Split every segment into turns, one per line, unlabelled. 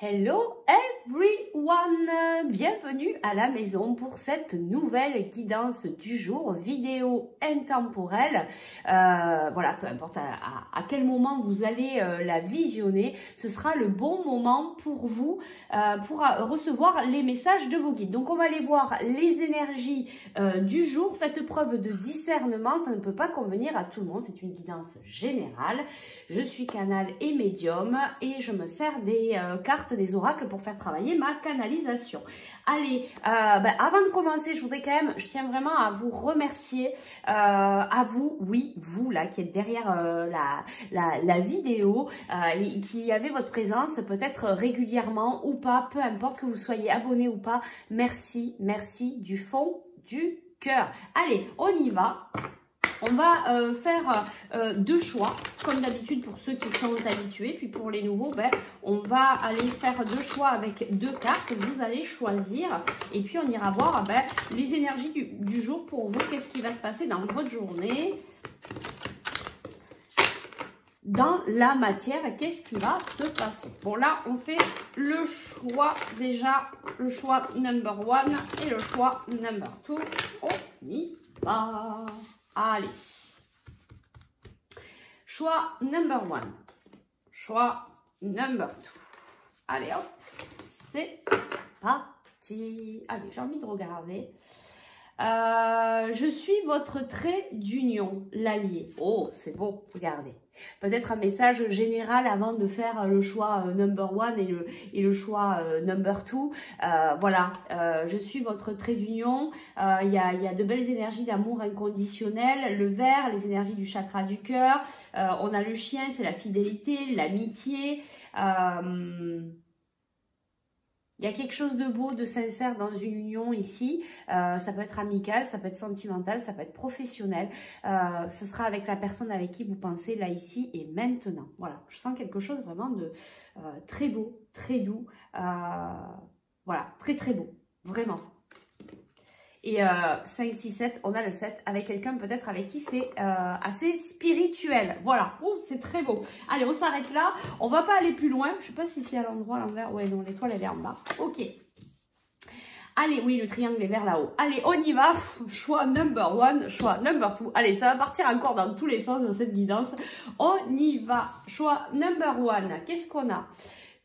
Hello everyone, bienvenue à la maison pour cette nouvelle guidance du jour, vidéo intemporelle. Voilà, peu importe à quel moment vous allez la visionner, ce sera le bon moment pour vous pour recevoir les messages de vos guides. Donc on va aller voir les énergies du jour. Faites preuve de discernement, ça ne peut pas convenir à tout le monde, c'est une guidance générale. Je suis canal et médium et je me sers des cartes des oracles pour faire travailler ma canalisation. Allez, avant de commencer, je tiens vraiment à vous remercier, à vous, oui, vous là qui êtes derrière la vidéo, et qui avez votre présence peut-être régulièrement ou pas, peu importe que vous soyez abonné ou pas. Merci, merci du fond du cœur. Allez, on y va. On va faire deux choix, comme d'habitude pour ceux qui sont habitués. Puis pour les nouveaux, on va aller faire deux choix avec deux cartes. Vous allez choisir et puis on ira voir les énergies du jour pour vous. Qu'est-ce qui va se passer dans votre journée? Dans la matière, qu'est-ce qui va se passer? Bon, là, on fait le choix déjà, le choix number 1 et le choix number 2. On y va. Allez, choix number 1, choix number 2. Allez hop, c'est parti. Allez, j'ai envie de regarder. Je suis votre trait d'union, l'allié. Oh, c'est beau, regardez. Peut-être un message général avant de faire le choix number 1 et le choix number 2. Voilà, je suis votre trait d'union. Il y a de belles énergies d'amour inconditionnel. Le vert, les énergies du chakra du cœur. On a le chien, c'est la fidélité, l'amitié. Il y a quelque chose de beau, de sincère dans une union ici. Ça peut être amical, ça peut être sentimental, ça peut être professionnel. Ce sera avec la personne avec qui vous pensez là, ici et maintenant. Voilà, je sens quelque chose vraiment de très beau, très doux. Voilà, très très beau, vraiment. Et 5, 6, 7, on a le 7 avec quelqu'un peut-être avec qui c'est assez spirituel. Voilà, c'est très beau. Allez, on s'arrête là. On va pas aller plus loin. Je sais pas si c'est à l'endroit, à l'envers. Ouais, non, l'étoile elle est en bas. Ok. Allez, oui, le triangle est vers là-haut. Allez, on y va. Choix number 1, choix number 2. Allez, ça va partir encore dans tous les sens dans cette guidance. On y va. Choix number 1. Qu'est-ce qu'on a?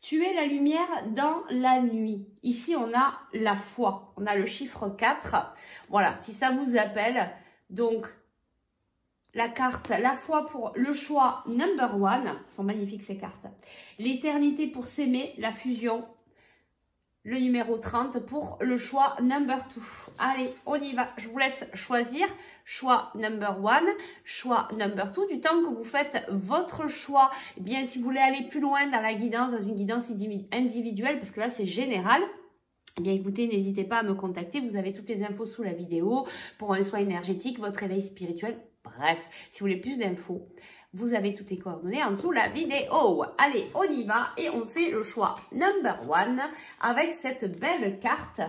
Tu es la lumière dans la nuit. Ici, on a la foi. On a le chiffre 4. Voilà, si ça vous appelle. Donc, la carte, la foi pour le choix number 1. Elles sont magnifiques ces cartes. L'éternité pour s'aimer, la fusion. Le numéro 30 pour le choix number 2. Allez, on y va. Je vous laisse choisir. Choix number 1, choix number 2. Du temps que vous faites votre choix, eh bien, si vous voulez aller plus loin dans la guidance, dans une guidance individuelle, parce que là, c'est général, eh bien, écoutez, n'hésitez pas à me contacter. Vous avez toutes les infos sous la vidéo pour un soin énergétique, votre réveil spirituel. Bref, si vous voulez plus d'infos, vous avez toutes les coordonnées en dessous de la vidéo. Allez, on y va et on fait le choix number 1 avec cette belle carte.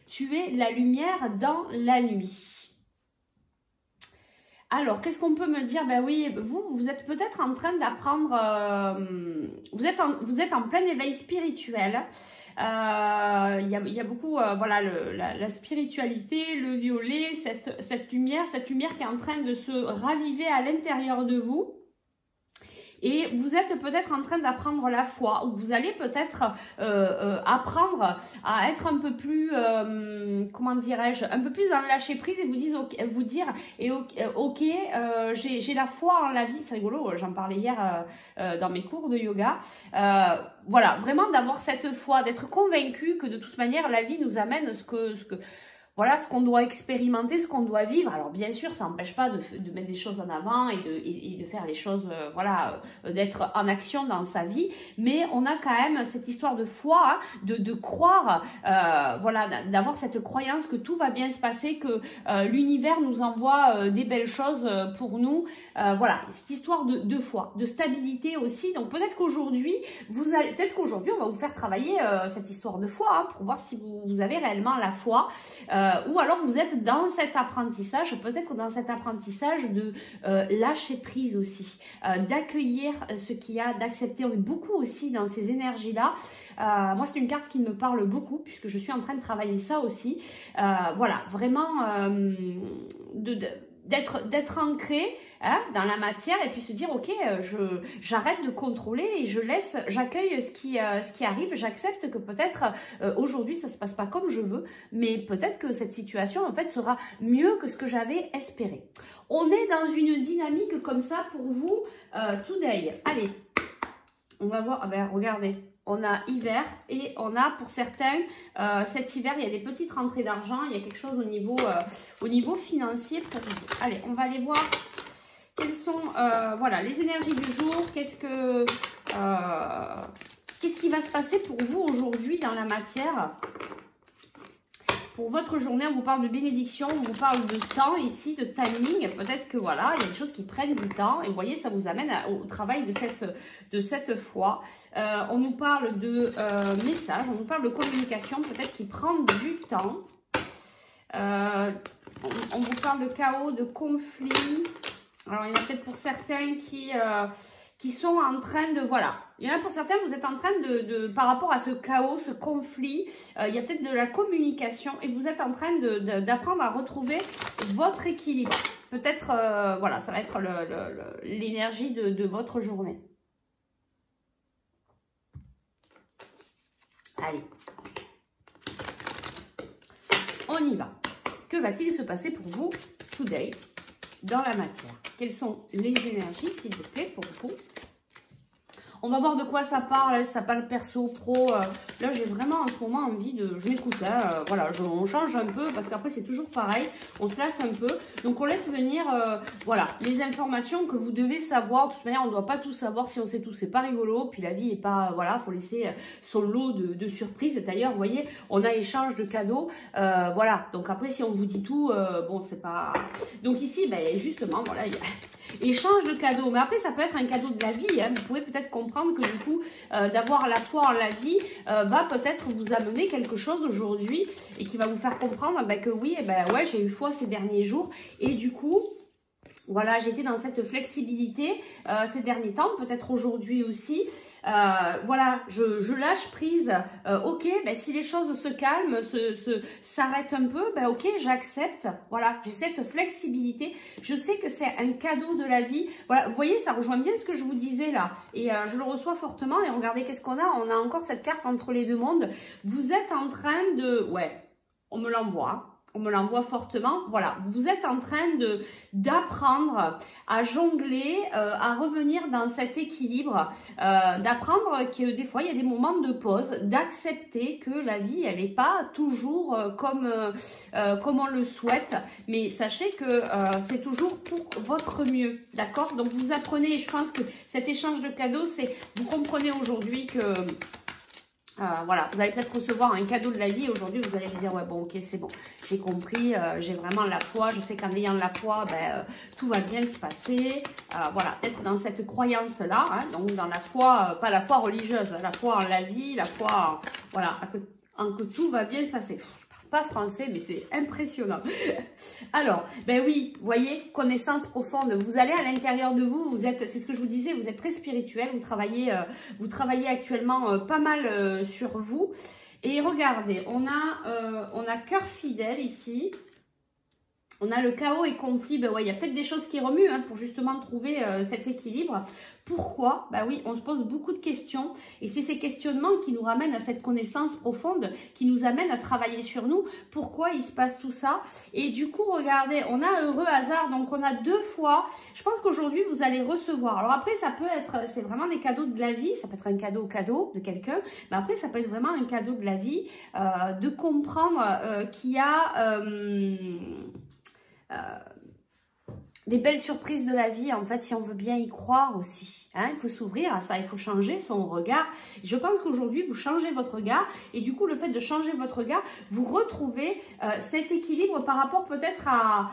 Tu es la lumière dans la nuit. Alors, qu'est-ce qu'on peut me dire? Ben oui, vous êtes peut-être en train d'apprendre, vous êtes en plein éveil spirituel. Il y a beaucoup, voilà, la spiritualité, le violet, cette lumière qui est en train de se raviver à l'intérieur de vous. Et vous êtes peut-être en train d'apprendre la foi, ou vous allez peut-être apprendre à être un peu plus, comment dirais-je, un peu plus dans le lâcher prise et vous dire, ok, j'ai la foi en la vie. C'est rigolo, j'en parlais hier dans mes cours de yoga. Voilà, vraiment d'avoir cette foi, d'être convaincu que de toute manière la vie nous amène voilà, ce qu'on doit expérimenter, ce qu'on doit vivre. Alors bien sûr, ça n'empêche pas de mettre des choses en avant et de faire les choses, voilà, d'être en action dans sa vie. Mais on a quand même cette histoire de foi, hein, de croire, voilà, d'avoir cette croyance que tout va bien se passer, que l'univers nous envoie des belles choses pour nous. Voilà, cette histoire de foi, de stabilité aussi. Donc peut-être qu'aujourd'hui, on va vous faire travailler cette histoire de foi, hein, pour voir si vous avez réellement la foi. ou alors vous êtes dans cet apprentissage, peut-être dans cet apprentissage de lâcher prise aussi, d'accueillir ce qu'il y a, d'accepter. On est beaucoup aussi dans ces énergies-là. Moi, c'est une carte qui me parle beaucoup puisque je suis en train de travailler ça aussi. Voilà, vraiment d'être ancré dans la matière et puis se dire ok, j'arrête de contrôler et j'accueille ce qui arrive, j'accepte que peut-être aujourd'hui ça se passe pas comme je veux, mais peut-être que cette situation en fait sera mieux que ce que j'avais espéré. On est dans une dynamique comme ça pour vous today. Allez, on va voir. Ah ben regardez. On a hiver et on a pour certains, cet hiver, il y a des petites rentrées d'argent, il y a quelque chose au niveau financier pour vous. Allez, on va aller voir quelles sont voilà, les énergies du jour, qu'est-ce qui va se passer pour vous aujourd'hui dans la matière. Pour votre journée, on vous parle de bénédiction, on vous parle de temps ici, de timing. Peut-être que voilà, il y a des choses qui prennent du temps. Et vous voyez, ça vous amène au travail de cette foi. On nous parle de message, on nous parle de communication, peut-être qui prend du temps. On vous parle de chaos, de conflit. Alors, il y en a peut-être pour certains qui sont en train de, voilà, il y en a pour certains, vous êtes en train par rapport à ce chaos, ce conflit, il y a peut-être de la communication et vous êtes en train d'apprendre à retrouver votre équilibre. Peut-être, voilà, ça va être l'énergie de votre journée. Allez, on y va. Que va-t-il se passer pour vous today dans la matière? Quelles sont les énergies, s'il vous plaît, pour vous? On va voir de quoi ça parle, ça parle perso, pro. Là, j'ai vraiment en ce moment envie de... Je m'écoute, hein, voilà, on change un peu parce qu'après, c'est toujours pareil. On se lasse un peu. Donc, on laisse venir, voilà, les informations que vous devez savoir. De toute manière, on ne doit pas tout savoir. Si on sait tout, c'est pas rigolo. Puis, la vie est pas... Voilà, il faut laisser son lot de surprises. D'ailleurs, vous voyez, on a échange de cadeaux. Voilà, donc après, si on vous dit tout, bon, c'est pas... Donc, ici, ben, justement, voilà, il y a... échange de cadeaux, mais après ça peut être un cadeau de la vie, hein. Vous pouvez peut-être comprendre que du coup d'avoir la foi en la vie va peut-être vous amener quelque chose aujourd'hui et qui va vous faire comprendre que oui, ouais, j'ai eu foi ces derniers jours et du coup voilà, j'étais dans cette flexibilité ces derniers temps, peut-être aujourd'hui aussi. Voilà, je lâche prise. Ok, ben, si les choses se calment, s'arrêtent un peu, ben, ok, j'accepte. Voilà, j'ai cette flexibilité. Je sais que c'est un cadeau de la vie. Voilà, vous voyez, ça rejoint bien ce que je vous disais là. Et je le reçois fortement. Et regardez, qu'est-ce qu'on a? On a encore cette carte entre les deux mondes. Vous êtes en train de... Ouais, on me l'envoie. On me l'envoie fortement. Voilà, vous êtes en train d'apprendre à jongler, à revenir dans cet équilibre, d'apprendre que des fois, il y a des moments de pause, d'accepter que la vie, elle n'est pas toujours comme on le souhaite. Mais sachez que c'est toujours pour votre mieux, d'accord? Donc, vous apprenez, et je pense que cet échange de cadeaux, c'est, vous comprenez aujourd'hui que... voilà, vous allez peut-être recevoir un cadeau de la vie. Aujourd'hui, vous allez vous dire, ouais, bon, ok, c'est bon. J'ai compris, j'ai vraiment la foi. Je sais qu'en ayant la foi, ben, tout va bien se passer. Voilà, être dans cette croyance-là, hein, donc dans la foi, pas la foi religieuse, la foi en la vie, la foi, voilà, en que tout va bien se passer. Pas français, mais c'est impressionnant. Alors, ben oui, vous voyez, connaissance profonde. Vous allez à l'intérieur de vous, vous êtes, c'est ce que je vous disais, vous êtes très spirituel, vous travaillez actuellement pas mal sur vous. Et regardez, on a cœur fidèle ici. On a le chaos et conflit, ben ouais, il y a peut-être des choses qui remuent hein, pour justement trouver cet équilibre. Pourquoi? Ben oui, on se pose beaucoup de questions et c'est ces questionnements qui nous ramènent à cette connaissance profonde, qui nous amènent à travailler sur nous. Pourquoi il se passe tout ça? Et du coup, regardez, on a heureux hasard, donc on a deux fois. Je pense qu'aujourd'hui, vous allez recevoir. Alors après, ça peut être, c'est vraiment des cadeaux de la vie, ça peut être un cadeau de quelqu'un, mais après, ça peut être vraiment un cadeau de la vie, de comprendre qu'il y a... des belles surprises de la vie, en fait, si on veut bien y croire aussi. Hein, il faut s'ouvrir à ça, il faut changer son regard. Je pense qu'aujourd'hui, vous changez votre regard et du coup, le fait de changer votre regard, vous retrouvez cet équilibre par rapport peut-être à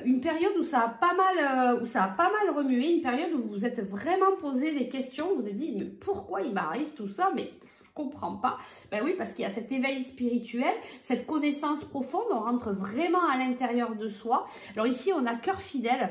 une période où ça a pas mal remué, une période où vous vous êtes vraiment posé des questions, vous vous êtes dit, mais pourquoi il m'arrive tout ça? Mais comprends pas. Ben oui, parce qu'il y a cet éveil spirituel, cette connaissance profonde, on rentre vraiment à l'intérieur de soi. Alors ici, on a cœur fidèle.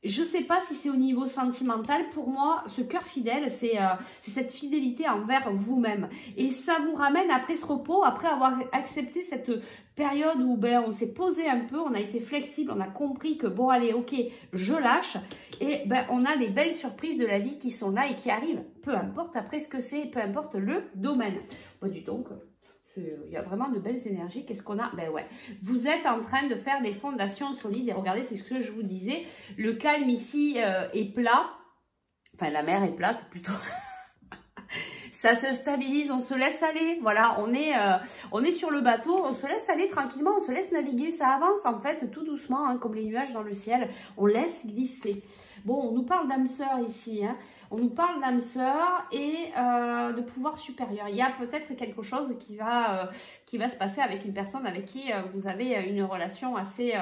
Je ne sais pas si c'est au niveau sentimental. Pour moi, ce cœur fidèle, c'est cette fidélité envers vous-même. Et ça vous ramène après ce repos, après avoir accepté cette période où ben, on s'est posé un peu, on a été flexible, on a compris que bon, allez, ok, je lâche. Et ben, on a les belles surprises de la vie qui sont là et qui arrivent. Peu importe après ce que c'est, peu importe le domaine. Bon, dis donc... Il y a vraiment de belles énergies. Qu'est-ce qu'on a? Ben ouais, vous êtes en train de faire des fondations solides. Et regardez, c'est ce que je vous disais. Le calme ici est plat. Enfin, la mer est plate plutôt. Ça se stabilise, on se laisse aller. Voilà, on est sur le bateau, on se laisse aller tranquillement, on se laisse naviguer. Ça avance en fait tout doucement, hein, comme les nuages dans le ciel. On laisse glisser. Bon, on nous parle d'âme sœur ici. Hein. On nous parle d'âme sœur et de pouvoir supérieur. Il y a peut-être quelque chose qui va se passer avec une personne avec qui vous avez une relation assez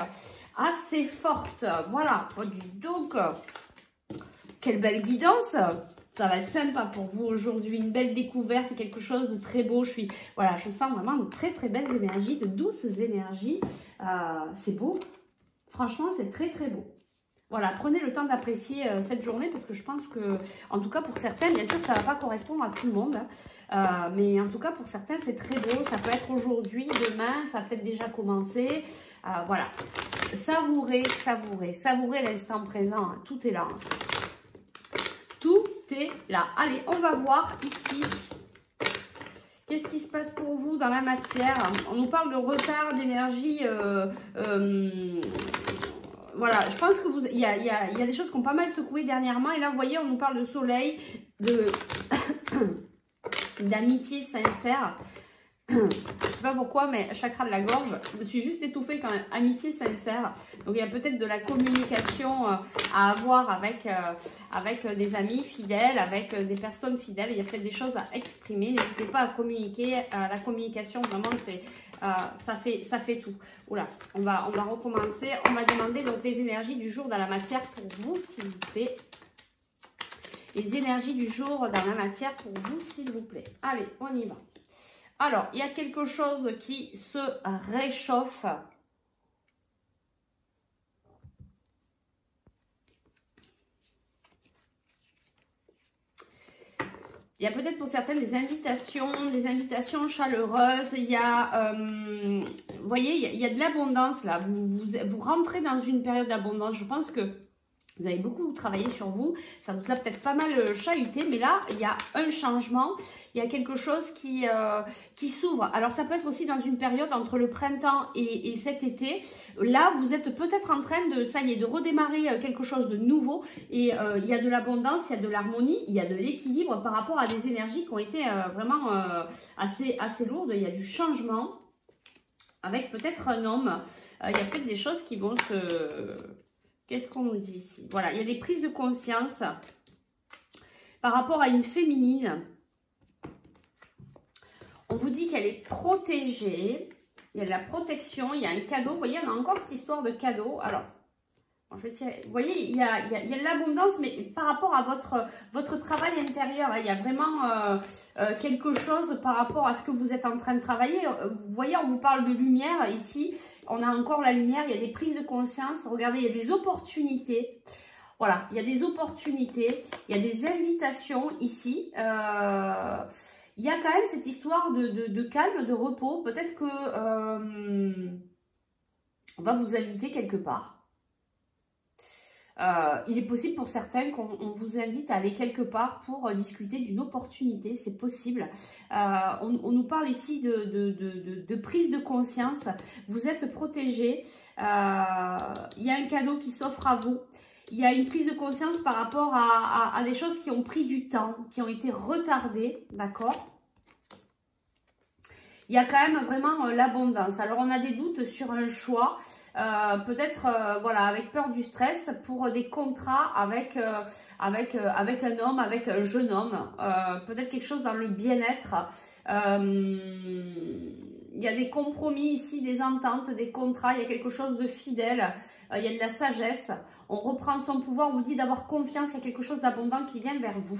forte. Voilà. Donc, quelle belle guidance! Ça va être sympa pour vous aujourd'hui, une belle découverte, quelque chose de très beau. Voilà, je sens vraiment de très très belles énergies, de douces énergies. C'est beau, franchement c'est très très beau. Voilà, prenez le temps d'apprécier cette journée parce que je pense que, en tout cas pour certains, bien sûr ça ne va pas correspondre à tout le monde. Mais en tout cas pour certains c'est très beau, ça peut être aujourd'hui, demain, ça a peut-être déjà commencé. Voilà, savourez, savourez, savourez l'instant présent, hein. Tout est là. Hein. Tout est là. Allez, on va voir ici. Qu'est-ce qui se passe pour vous dans la matière? On nous parle de retard d'énergie. Voilà, je pense que il y a des choses qui ont pas mal secoué dernièrement. Et là, vous voyez, on nous parle de soleil, d'amitié sincère. Je sais pas pourquoi, mais chakra de la gorge, je me suis juste étouffée quand même. Amitié sincère. Donc il y a peut-être de la communication à avoir avec des amis fidèles, avec des personnes fidèles. Il y a peut-être des choses à exprimer. N'hésitez pas à communiquer. La communication, vraiment, c'est ça fait tout. Oula, on va recommencer. On va demander donc les énergies du jour dans la matière pour vous, s'il vous plaît. Les énergies du jour dans la matière pour vous, s'il vous plaît. Allez, on y va. Alors, il y a quelque chose qui se réchauffe. Il y a peut-être pour certaines des invitations chaleureuses. Il y a, vous voyez, il y a de l'abondance là. Vous rentrez dans une période d'abondance. Je pense que vous avez beaucoup travaillé sur vous, ça vous a peut-être pas mal chahuté, mais là, il y a un changement, il y a quelque chose qui s'ouvre. Alors, ça peut être aussi dans une période entre le printemps et cet été. Là, vous êtes peut-être en train de, ça y est, de redémarrer quelque chose de nouveau. Et il y a de l'abondance, il y a de l'harmonie, il y a de l'équilibre par rapport à des énergies qui ont été vraiment assez lourdes. Il y a du changement avec peut-être un homme. Il y a peut-être des choses qui vont se... Qu'est-ce qu'on nous dit ici? Voilà, il y a des prises de conscience par rapport à une féminine. On vous dit qu'elle est protégée. Il y a de la protection, il y a un cadeau. Vous voyez, on a encore cette histoire de cadeau. Alors, bon, je vais tirer. Vous voyez, il y a de l'abondance, mais par rapport à votre travail intérieur, il y a vraiment quelque chose par rapport à ce que vous êtes en train de travailler. Vous voyez, on vous parle de lumière ici. On a encore la lumière, il y a des prises de conscience. Regardez, il y a des opportunités. Voilà, il y a des opportunités. Il y a des invitations ici. Il y a quand même cette histoire de calme, de repos. Peut-être que on va vous inviter quelque part. Il est possible pour certains qu'on vous invite à aller quelque part pour discuter d'une opportunité, c'est possible. On nous parle ici de prise de conscience, vous êtes protégé, il y a un cadeau qui s'offre à vous, il y a une prise de conscience par rapport à des choses qui ont pris du temps, qui ont été retardées, d'accord ? Il y a quand même vraiment l'abondance. Alors, on a des doutes sur un choix. Peut-être voilà, avec peur du stress pour des contrats avec un homme, avec un jeune homme. Peut-être quelque chose dans le bien-être. Il y a des compromis ici, des ententes, des contrats. Il y a quelque chose de fidèle. Il y a de la sagesse. On reprend son pouvoir. On vous dit d'avoir confiance. Il y a quelque chose d'abondant qui vient vers vous.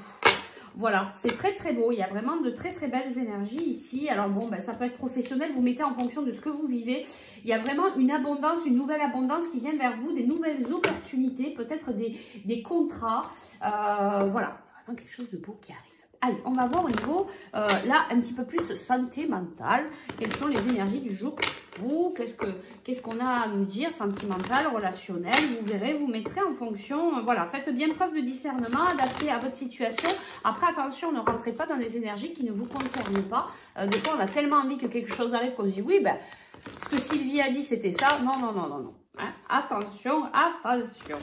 voilà, c'est très très beau. Il y a vraiment de très très belles énergies ici. Alors bon, ben, ça peut être professionnel, vous mettez en fonction de ce que vous vivez. Il y a vraiment une abondance, une nouvelle abondance qui vient vers vous, des nouvelles opportunités, peut-être des contrats. Voilà, vraiment quelque chose de beau qui arrive. Allez, on va voir au niveau, là, un petit peu plus santé mentale. Quelles sont les énergies du jour pour vous? Qu'est-ce qu'on a à nous dire? Sentimental, relationnel, vous verrez, vous mettrez en fonction. Voilà, faites bien preuve de discernement, adapté à votre situation. Après, attention, ne rentrez pas dans des énergies qui ne vous concernent pas. Des fois, on a tellement envie que quelque chose arrive qu'on se dit, oui, ben, ce que Sylvie a dit, c'était ça. Non, non, non, non, non. Hein? Attention, attention.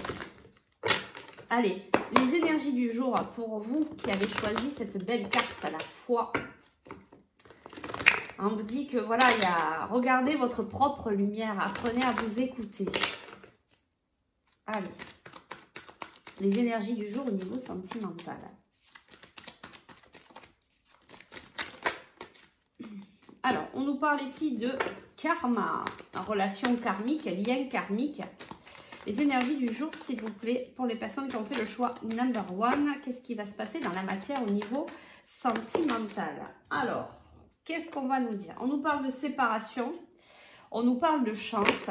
Allez, les énergies du jour pour vous qui avez choisi cette belle carte à la foi. On vous dit que voilà, il y a regardez votre propre lumière, apprenez à vous écouter. Allez, les énergies du jour au niveau sentimental. Alors, on nous parle ici de karma, relation karmique, lien karmique. Les énergies du jour, s'il vous plaît, pour les personnes qui ont fait le choix number one, qu'est-ce qui va se passer dans la matière au niveau sentimental? Alors, qu'est-ce qu'on va nous dire? On nous parle de séparation, on nous parle de chance.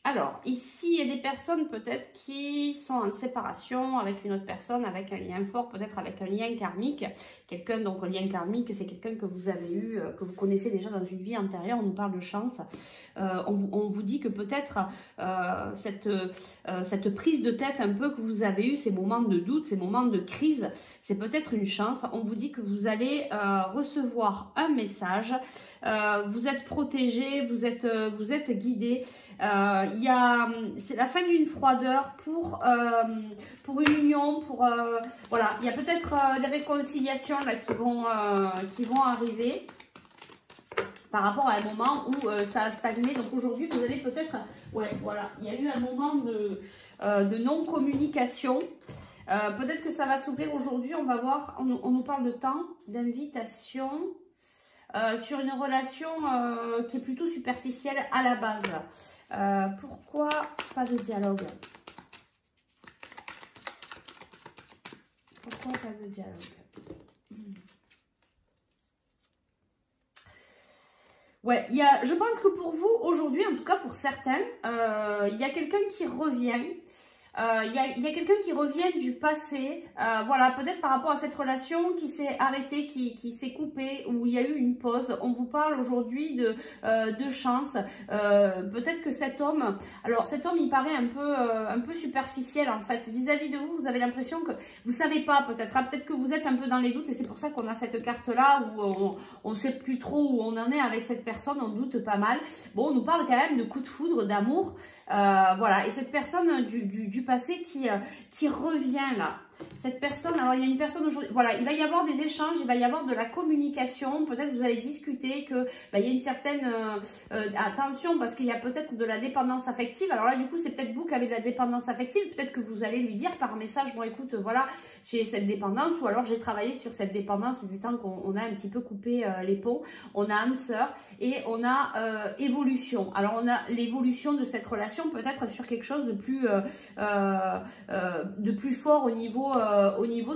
Alors, ici, il y a des personnes peut-être qui sont en séparation avec une autre personne, avec un lien fort, peut-être avec un lien karmique. Quelqu'un, donc un lien karmique, c'est quelqu'un que vous avez eu, que vous connaissez déjà dans une vie antérieure. On nous parle de chance. On vous dit que peut-être cette prise de tête un peu que vous avez eue, ces moments de doute, ces moments de crise, c'est peut-être une chance. On vous dit que vous allez recevoir un message. Vous êtes protégé, vous êtes guidé. C'est la fin d'une froideur pour une union, voilà, il y a peut-être des réconciliations là qui vont arriver par rapport à un moment où ça a stagné. Donc aujourd'hui vous allez peut-être, ouais, voilà, il y a eu un moment de non-communication. Peut-être que ça va s'ouvrir aujourd'hui. On va voir, on nous parle de temps, d'invitation. Sur une relation qui est plutôt superficielle à la base. Pourquoi pas de dialogue? Pourquoi pas de dialogue? Ouais, je pense que pour vous, aujourd'hui, en tout cas pour certains, il y a quelqu'un qui revient. Il y a quelqu'un qui revient du passé, voilà, peut-être par rapport à cette relation qui s'est arrêtée, qui s'est coupée, où il y a eu une pause. On vous parle aujourd'hui de chance. Peut-être que cet homme, alors cet homme il paraît un peu superficiel en fait. Vis-à-vis de vous, vous avez l'impression que vous savez pas peut-être, hein, peut-être que vous êtes un peu dans les doutes et c'est pour ça qu'on a cette carte là où on ne sait plus trop où on en est avec cette personne, on doute pas mal. Bon, on nous parle quand même de coup de foudre, d'amour. Voilà, et cette personne du passé qui revient là. Cette personne, alors il y a une personne aujourd'hui, voilà, il va y avoir des échanges, il va y avoir de la communication, peut-être vous allez discuter que il y a une certaine attention parce qu'il y a peut-être de la dépendance affective. Alors là du coup c'est peut-être vous qui avez de la dépendance affective, peut-être que vous allez lui dire par message, bon écoute voilà, j'ai cette dépendance, ou alors j'ai travaillé sur cette dépendance du temps qu'on a un petit peu coupé les ponts. On a âme sœur et on a évolution. Alors on a l'évolution de cette relation peut-être sur quelque chose de plus fort au niveau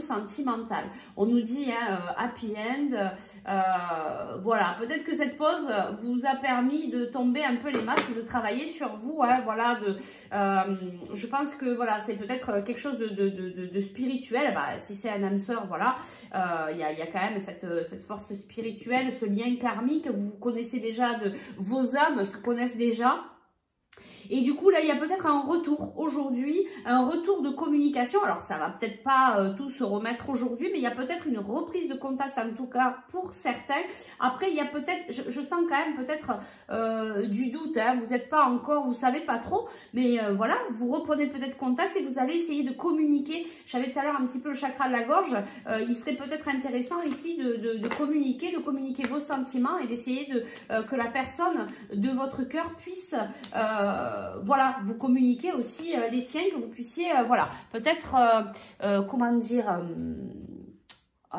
sentimental. On nous dit happy end. Voilà, peut-être que cette pause vous a permis de tomber un peu les masques, de travailler sur vous. Hein, voilà, je pense que voilà, c'est peut-être quelque chose de spirituel. Bah, si c'est un âme sœur, voilà, il y a quand même cette force spirituelle, ce lien karmique. Vous connaissez déjà, vos âmes se connaissent déjà. Et du coup, là, il y a peut-être un retour aujourd'hui, un retour de communication. Alors, ça va peut-être pas tout se remettre aujourd'hui, mais il y a peut-être une reprise de contact, en tout cas, pour certains. Après, il y a peut-être, je sens quand même peut-être du doute. Hein. Vous n'êtes pas encore, vous savez pas trop, mais voilà, vous reprenez peut-être contact et vous allez essayer de communiquer. J'avais tout à l'heure un petit peu le chakra de la gorge. Il serait peut-être intéressant ici de communiquer vos sentiments et d'essayer que la personne de votre cœur puisse... voilà, vous communiquez aussi les siens, que vous puissiez, voilà, peut-être, comment dire,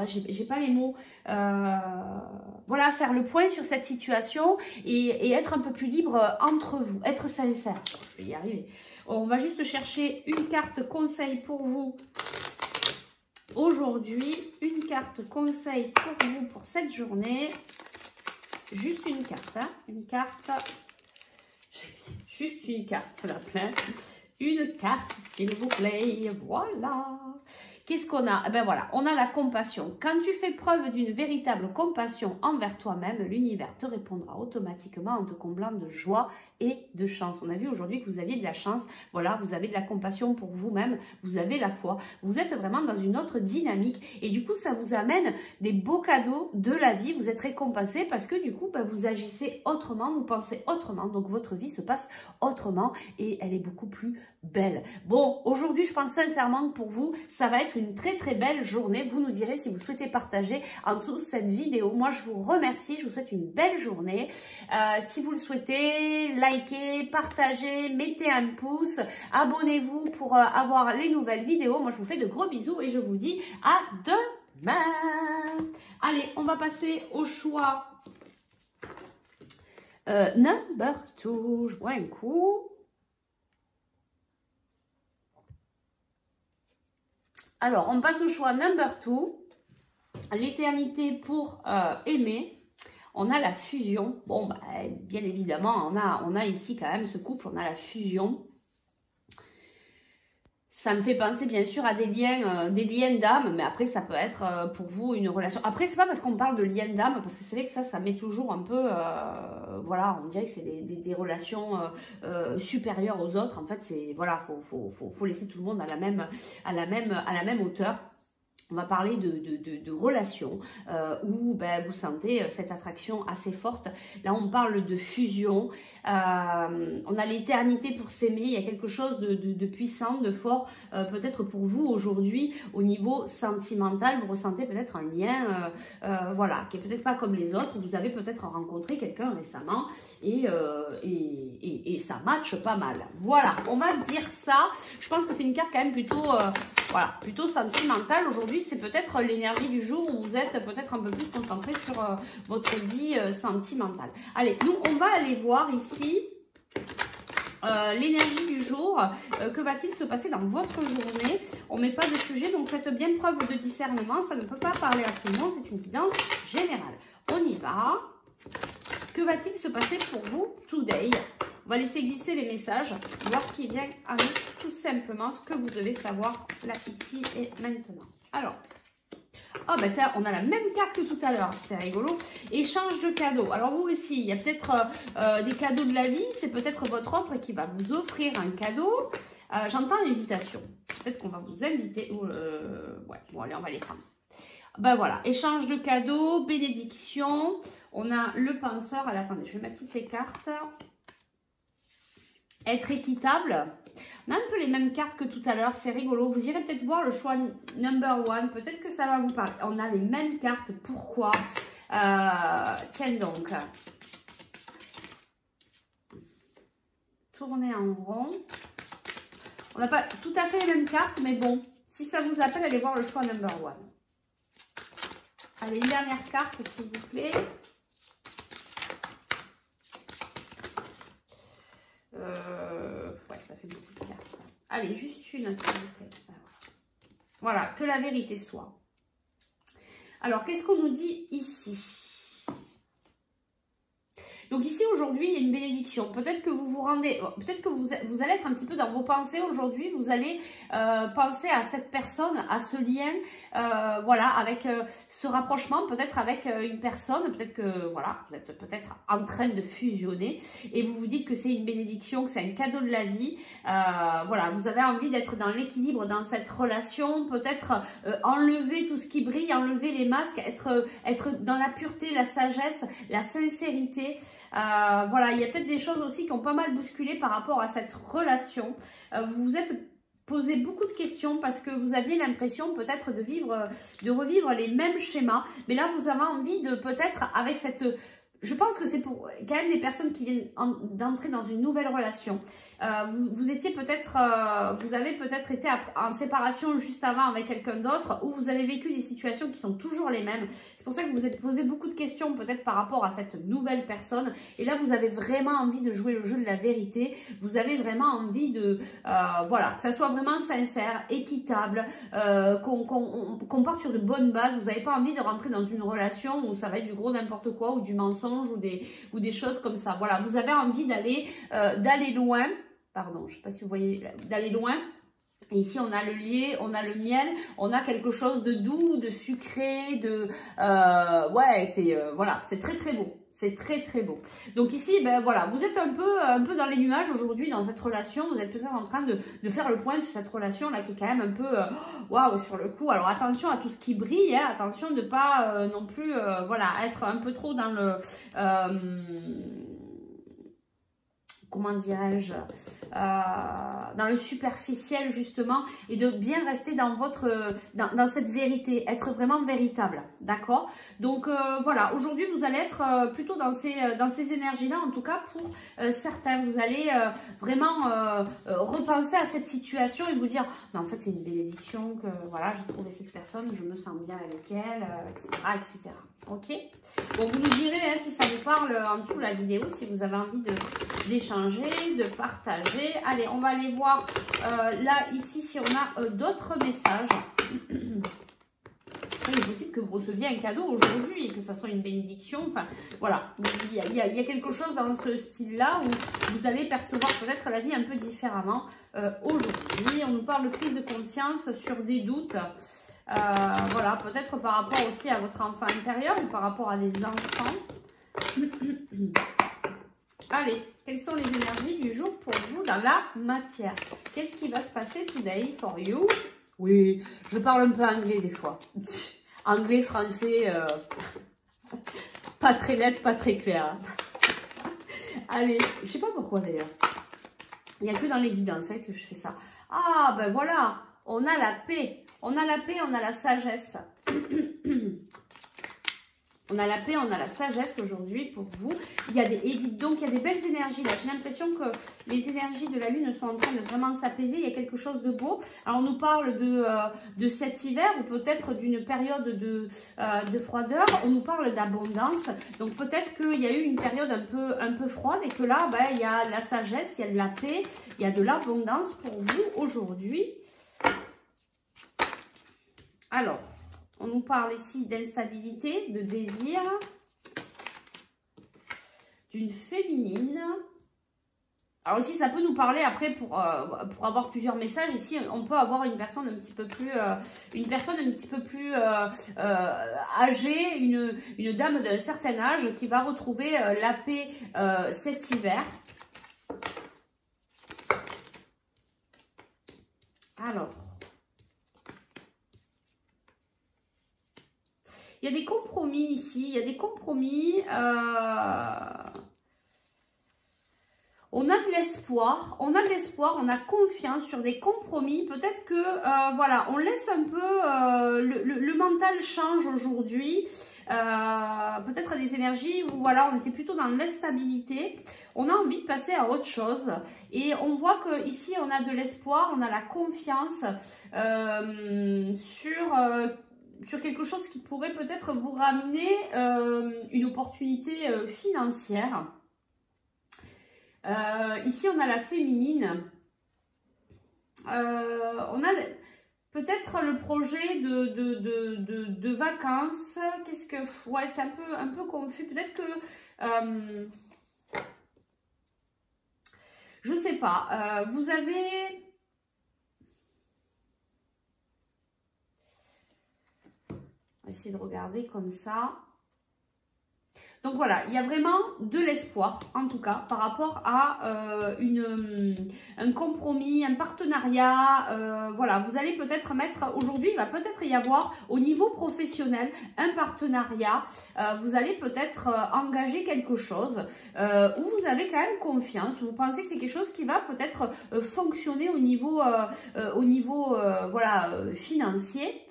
j'ai pas les mots. Voilà, faire le point sur cette situation et être un peu plus libre entre vous, être sincère. Je vais y arriver. On va juste chercher une carte conseil pour vous aujourd'hui. Une carte conseil pour vous pour cette journée. Juste une carte, hein, une carte. Juste une carte, la pleine. Une carte, s'il vous plaît. Voilà. Qu'est-ce qu'on a? Eh ben voilà, on a la compassion. Quand tu fais preuve d'une véritable compassion envers toi-même, l'univers te répondra automatiquement en te comblant de joie et de chance. On a vu aujourd'hui que vous aviez de la chance. Voilà, vous avez de la compassion pour vous-même, vous avez la foi. Vous êtes vraiment dans une autre dynamique et du coup, ça vous amène des beaux cadeaux de la vie. Vous êtes récompensé parce que du coup, ben, vous agissez autrement, vous pensez autrement. Donc, votre vie se passe autrement et elle est beaucoup plus belle. Bon, aujourd'hui, je pense sincèrement que pour vous, ça va être une très très belle journée. Vous nous direz si vous souhaitez partager en dessous de cette vidéo. Moi, je vous remercie. Je vous souhaite une belle journée. Si vous le souhaitez, likez, partagez, mettez un pouce, abonnez-vous pour avoir les nouvelles vidéos. Moi, je vous fais de gros bisous et je vous dis à demain. Allez, on va passer au choix number 2. Je bois un coup. Alors, on passe au choix number 2. L'éternité pour aimer. On a la fusion. Bon, bah, bien évidemment, on a ici quand même ce couple, on a la fusion. Ça me fait penser bien sûr à des liens d'âme, mais après ça peut être pour vous une relation. Après, c'est pas parce qu'on parle de liens d'âme, parce que c'est vrai que ça met toujours un peu, voilà, on dirait que c'est des relations supérieures aux autres. En fait, c'est voilà, faut laisser tout le monde à la même hauteur. On va parler de relations où ben, vous sentez cette attraction assez forte. Là, on parle de fusion. On a l'éternité pour s'aimer. Il y a quelque chose de puissant, de fort. Peut-être pour vous aujourd'hui, au niveau sentimental, vous ressentez peut-être un lien voilà, qui est peut-être pas comme les autres. Vous avez peut-être rencontré quelqu'un récemment et ça matche pas mal. Voilà, on va dire ça. Je pense que c'est une carte quand même plutôt... voilà, plutôt sentimentale. Aujourd'hui, c'est peut-être l'énergie du jour où vous êtes peut-être un peu plus concentré sur votre vie sentimentale. Allez, nous, on va aller voir ici l'énergie du jour. Que va-t-il se passer dans votre journée? On ne met pas de sujet, donc faites bien preuve de discernement. Ça ne peut pas parler à tout le monde, c'est une guidance générale. On y va. Que va-t-il se passer pour vous today? On va laisser glisser les messages, voir ce qui vient à nous, tout simplement, ce que vous devez savoir là, ici et maintenant. Alors, oh ben on a la même carte que tout à l'heure, c'est rigolo. Échange de cadeaux. Alors vous aussi, il y a peut-être des cadeaux de la vie, c'est peut-être votre autre qui va vous offrir un cadeau. J'entends l'invitation. Peut-être qu'on va vous inviter. Ouais, bon allez, on va les prendre. Ben voilà, échange de cadeaux, bénédiction. On a le penseur. Alors attendez, je vais mettre toutes les cartes. Être équitable. On a un peu les mêmes cartes que tout à l'heure, c'est rigolo. Vous irez peut-être voir le choix number 1. Peut-être que ça va vous parler. On a les mêmes cartes. Pourquoi? Tiens donc. Tourner en rond. On n'a pas tout à fait les mêmes cartes, mais bon. Si ça vous appelle, allez voir le choix number 1. Allez, une dernière carte, s'il vous plaît. Ouais, ça fait beaucoup de cartes. Allez, juste une, s'il vous plaît. Voilà, que la vérité soit. Alors, qu'est-ce qu'on nous dit ici? Donc ici, aujourd'hui, il y a une bénédiction. Peut-être que vous vous rendez... Peut-être que vous allez être un petit peu dans vos pensées aujourd'hui. Vous allez penser à cette personne, à ce lien, voilà, avec ce rapprochement, peut-être avec une personne. Peut-être que, voilà, vous êtes peut-être en train de fusionner. Et vous vous dites que c'est une bénédiction, que c'est un cadeau de la vie. Voilà, vous avez envie d'être dans l'équilibre, dans cette relation. Peut-être enlever tout ce qui brille, enlever les masques, être dans la pureté, la sagesse, la sincérité. Voilà, il y a peut-être des choses aussi qui ont pas mal bousculé par rapport à cette relation. Vous vous êtes posé beaucoup de questions parce que vous aviez l'impression peut-être de revivre les mêmes schémas. Mais là, vous avez envie de peut-être, avec cette je pense que c'est pour quand même des personnes qui viennent d'entrer dans une nouvelle relation. Vous étiez peut-être, vous avez peut-être été en séparation juste avant avec quelqu'un d'autre, ou vous avez vécu des situations qui sont toujours les mêmes. C'est pour ça que vous vous êtes posé beaucoup de questions peut-être par rapport à cette nouvelle personne. Et là, vous avez vraiment envie de jouer le jeu de la vérité. Vous avez vraiment envie de, voilà, que ça soit vraiment sincère, équitable, qu'on parte sur de bonnes bases. Vous n'avez pas envie de rentrer dans une relation où ça va être du gros n'importe quoi, ou du mensonge, ou des choses comme ça. Voilà, vous avez envie d'aller loin. Pardon, je ne sais pas si vous voyez, d'aller loin. Et ici, on a le lait, on a le miel, on a quelque chose de doux, de sucré, de... ouais, c'est voilà, c'est très très beau. C'est très très beau. Donc ici, ben voilà, vous êtes un peu dans les nuages aujourd'hui dans cette relation. Vous êtes peut-être en train de faire le point sur cette relation là qui est quand même un peu waouh sur le coup. Alors attention à tout ce qui brille, hein, attention de ne pas non plus voilà être un peu trop dans le comment dirais-je, dans le superficiel justement, et de bien rester dans dans cette vérité, être vraiment véritable, d'accord? Donc voilà, aujourd'hui vous allez être plutôt dans ces énergies-là, en tout cas pour certains, vous allez vraiment repenser à cette situation et vous dire, mais en fait c'est une bénédiction que voilà, j'ai trouvé cette personne, je me sens bien avec elle, etc., etc. Ok, bon, vous nous direz hein, si ça vous parle en dessous de la vidéo, si vous avez envie d'échanger, de partager. Allez, on va aller voir là, ici, si on a d'autres messages. Il est possible que vous receviez un cadeau aujourd'hui et que ça soit une bénédiction. Enfin, voilà, il y a quelque chose dans ce style-là où vous allez percevoir peut-être la vie un peu différemment aujourd'hui. On nous parle de prise de conscience sur des doutes. Voilà, peut-être par rapport aussi à votre enfant intérieur ou par rapport à des enfants. Allez, quelles sont les énergies du jour pour vous dans la matière? Qu'est-ce qui va se passer today for you? Oui, je parle un peu anglais des fois. Anglais, français, pas très net, pas très clair. Allez, je sais pas pourquoi d'ailleurs. Il n'y a que dans les guidances hein, que je fais ça. Ah, ben voilà, on a la paix. On a la paix, on a la sagesse. On a la paix, on a la sagesse aujourd'hui pour vous. Donc, il y a des belles énergies là. J'ai l'impression que les énergies de la Lune sont en train de vraiment s'apaiser. Il y a quelque chose de beau. Alors, on nous parle de cet hiver ou peut-être d'une période de froideur. On nous parle d'abondance. Donc, peut-être qu'il y a eu une période un peu froide et que là, ben, il y a la sagesse, il y a de la paix, il y a de l'abondance pour vous aujourd'hui. Alors, on nous parle ici d'instabilité, de désir, d'une féminine. Alors aussi, ça peut nous parler après pour avoir plusieurs messages. Ici, on peut avoir une personne un petit peu plus, âgée, une dame d'un certain âge qui va retrouver la paix cet hiver. Alors. Il y a des compromis ici, il y a des compromis. On a de l'espoir, on a confiance sur des compromis. Peut-être que, voilà, on laisse un peu, le mental change aujourd'hui. Peut-être à des énergies où, voilà, on était plutôt dans l'instabilité. On a envie de passer à autre chose. Et on voit que ici on a de l'espoir, on a la confiance sur quelque chose qui pourrait peut-être vous ramener une opportunité financière. Ici, on a la féminine. On a peut-être le projet de vacances. Qu'est-ce que... Ouais, c'est un peu confus. Peut-être que... je sais pas. Vous avez... Essayer de regarder comme ça. Donc voilà, il y a vraiment de l'espoir, en tout cas, par rapport à un compromis, un partenariat. Voilà, vous allez peut-être mettre, aujourd'hui, il va peut-être y avoir au niveau professionnel un partenariat. Vous allez peut-être engager quelque chose où vous avez quand même confiance. Vous pensez que c'est quelque chose qui va peut-être fonctionner au niveau voilà, financier.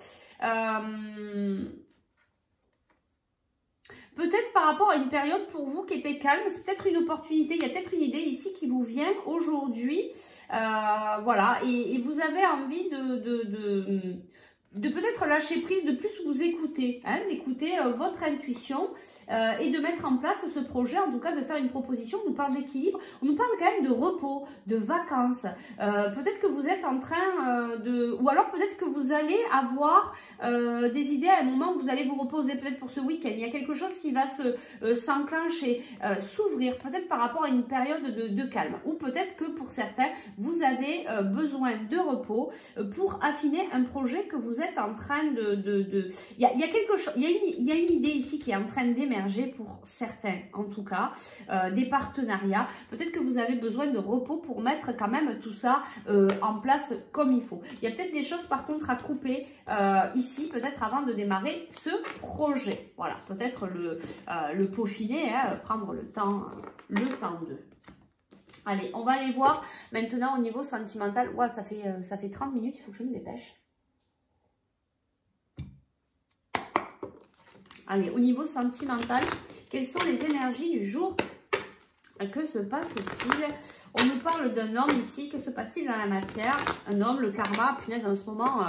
peut-être par rapport à une période pour vous qui était calme, c'est peut-être une opportunité, il y a peut-être une idée ici qui vous vient aujourd'hui, voilà, et vous avez envie de peut-être lâcher prise, de plus vous écouter, hein, d'écouter votre intuition et de mettre en place ce projet, en tout cas de faire une proposition. On nous parle d'équilibre, on nous parle quand même de repos, de vacances. Peut-être que vous êtes en train ou alors peut-être que vous allez avoir des idées à un moment où vous allez vous reposer, peut-être pour ce week-end. Il y a quelque chose qui va s'enclencher, s'ouvrir, peut-être par rapport à une période de calme. Ou peut-être que pour certains, vous avez besoin de repos pour affiner un projet que vous êtes en train il y a quelque chose, il y a une idée ici qui est en train d'émerger pour certains, en tout cas, des partenariats. Peut-être que vous avez besoin de repos pour mettre quand même tout ça en place comme il faut. Il y a peut-être des choses par contre à couper ici, peut-être avant de démarrer ce projet. Voilà, peut-être le peaufiner, hein, prendre le temps de... Allez, on va aller voir maintenant au niveau sentimental. Ouais, ça fait 30 minutes, il faut que je me dépêche. Allez, au niveau sentimental, quelles sont les énergies du jour? Que se passe-t-il? On nous parle d'un homme ici. Que se passe-t-il dans la matière? Un homme, le karma. Punaise, en ce moment,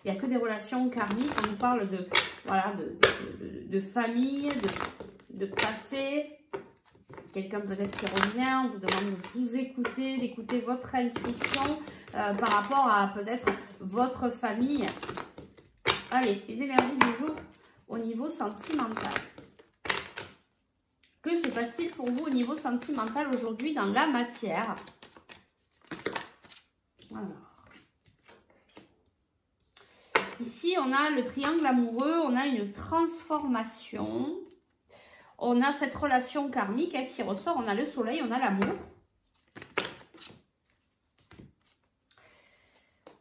il n'y a que des relations karmiques. On nous parle de famille, de passé. Quelqu'un peut-être qui revient. On vous demande de vous écouter, d'écouter votre intuition par rapport à peut-être votre famille. Allez, les énergies du jour au niveau sentimental. Que se passe-t-il pour vous au niveau sentimental aujourd'hui dans la matière? Alors. Ici, on a le triangle amoureux, on a une transformation. On a cette relation karmique qui ressort, on a le soleil, on a l'amour.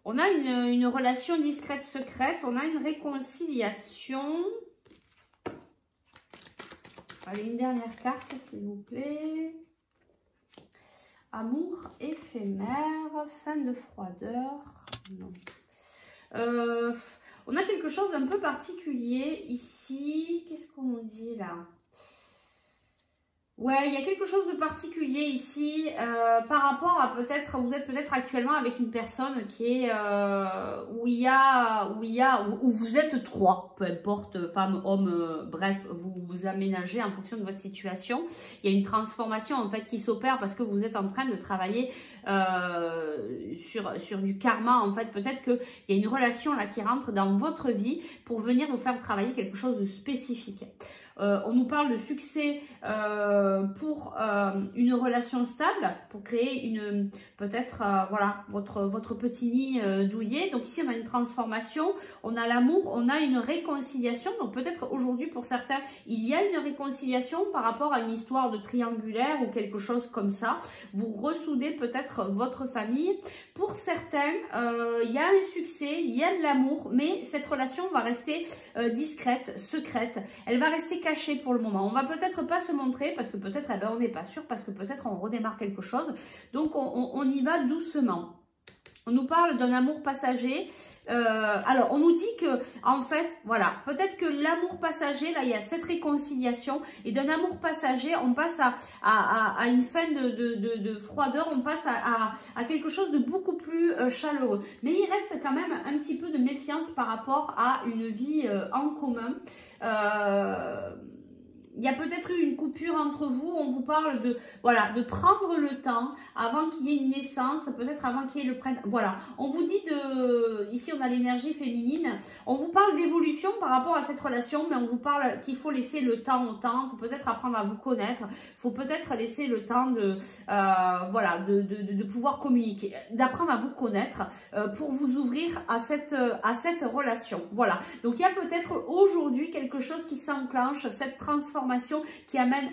On a une relation discrète, secrète. On a une réconciliation. Allez, une dernière carte, s'il vous plaît. Amour éphémère. Fin de froideur. Non. On a quelque chose d'un peu particulier ici. Qu'est-ce qu'on nous dit là? Ouais, il y a quelque chose de particulier ici par rapport à peut-être, vous êtes peut-être actuellement avec une personne qui est où vous êtes trois, peu importe, femme, homme, bref, vous vous aménagez en fonction de votre situation. Il y a une transformation en fait qui s'opère parce que vous êtes en train de travailler sur du karma en fait. Peut-être qu'il y a une relation là qui rentre dans votre vie pour venir vous faire travailler quelque chose de spécifique. On nous parle de succès pour une relation stable, pour créer peut-être voilà votre petit nid douillet. Donc ici on a une transformation, on a l'amour, on a une réconciliation. Donc peut-être aujourd'hui pour certains il y a une réconciliation par rapport à une histoire de triangulaire ou quelque chose comme ça. Vous ressoudez peut-être votre famille. Pour certains il y a un succès, il y a de l'amour, mais cette relation va rester discrète, secrète. Elle va rester cachée pour le moment. On va peut-être pas se montrer parce que peut-être on n'est pas sûr, parce que peut-être on redémarre quelque chose. Donc on y va doucement. On nous parle d'un amour passager. Alors on nous dit que en fait voilà, peut-être que l'amour passager, là il y a cette réconciliation, et d'un amour passager on passe à une fin de froideur, on passe à quelque chose de beaucoup plus chaleureux, mais il reste quand même un petit peu de méfiance par rapport à une vie en commun. Il y a peut-être eu une coupure entre vous, on vous parle de prendre le temps avant qu'il y ait une naissance, peut-être avant qu'il y ait le printemps. Voilà, on vous dit ici on a l'énergie féminine, on vous parle d'évolution par rapport à cette relation, mais on vous parle qu'il faut laisser le temps au temps, il faut peut-être apprendre à vous connaître, il faut peut-être laisser le temps de pouvoir communiquer, d'apprendre à vous connaître pour vous ouvrir à cette relation. Voilà, donc il y a peut-être aujourd'hui quelque chose qui s'enclenche, cette transformation qui amène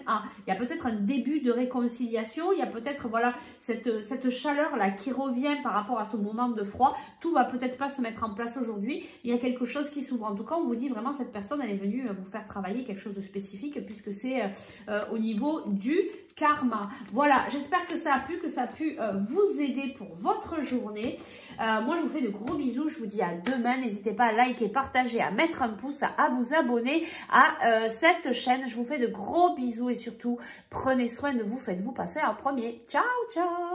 il y a peut-être un début de réconciliation, il y a peut-être voilà cette chaleur là qui revient par rapport à ce moment de froid. Tout va peut-être pas se mettre en place aujourd'hui, il y a quelque chose qui s'ouvre. En tout cas on vous dit vraiment cette personne elle est venue vous faire travailler quelque chose de spécifique puisque c'est au niveau du karma. Voilà, j'espère que ça a pu vous aider pour votre journée. Moi je vous fais de gros bisous, je vous dis à demain, n'hésitez pas à liker, partager, à mettre un pouce, à vous abonner à cette chaîne. Je vous vous fais de gros bisous et surtout, prenez soin de vous, faites-vous passer en premier. Ciao, ciao!